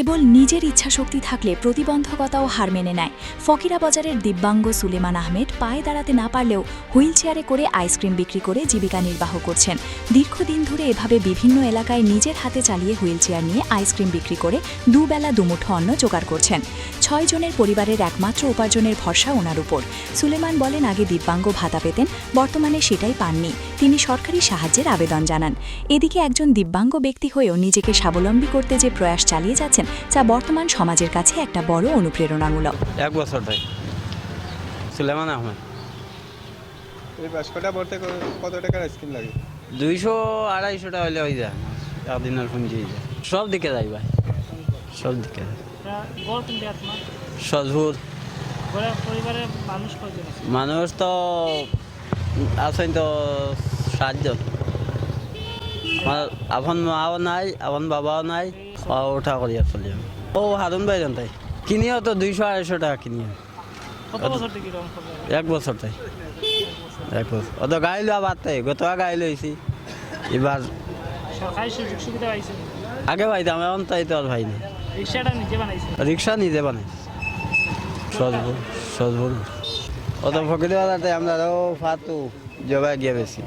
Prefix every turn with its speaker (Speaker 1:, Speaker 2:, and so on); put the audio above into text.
Speaker 1: কেবল নিজের ইচ্ছাশক্তি থাকলে প্রতিবন্ধকতাও হার মেনে নেয়। ফকিরা বাজারের দিব্যাঙ্গ সুলেমান আহমেদ পায়ে দাঁড়াতে না পারলেও হুইল চেয়ারে করে আইসক্রিম বিক্রি করে জীবিকা নির্বাহ করছেন। দীর্ঘদিন ধরে এভাবে বিভিন্ন এলাকায় নিজের হাতে চালিয়ে হুইল চেয়ার নিয়ে আইসক্রিম বিক্রি করে দুবেলা দুমুঠো অন্ন জোগাড় করছেন। 6 জনের পরিবারের একমাত্র উপার্জনের ভরসা ওনার উপর। সুলেমান বলেন, আগে দিব্যাঙ্গ ভাতা পেতেন, বর্তমানে সেটাই পাননি। তিনি সরকারি সাহায্যের আবেদন জানান। এদিকে একজন দিব্যাঙ্গ ব্যক্তি হয়েও নিজেকে স্বাবলম্বী করতে যে প্রয়াস চালিয়ে যাচ্ছেন তা বর্তমান সমাজের কাছে একটা বড় অনুপ্রেরণামূলক।
Speaker 2: 1 বছর ধরে সুলেমান আহমেদ।
Speaker 3: এই বাসকটা ভরতে কত টাকার আইসক্রিম লাগে?
Speaker 2: 200-250 টাকা হইলে হয়ে যায়, একদিনের পুঁজি হয়ে যায়। সব দিকে যাই ভাই, সব দিকে যাই। সজহুর মানুষ তো আছেন তো 7 জন। আমার আপন মাও নাই, আপন বাবাও নাই, ওঠা করিয়া চলি আমি। ও হারুন ভাই জানতাই কিনিও তো 200-250 টাকা কিনিও। 1 বছর তাই 1 বছর ও তো গাইলো আবার তাই গত গাইলো হয়েছি এবার আগে ভাইতাম, এখন তাই তো আর ভাই না। রিক্সা নিজে বানাইছি সজবুর ও তো ফকির বাজারটাই আমরা ফাতু জবাই গিয়ে বেশি।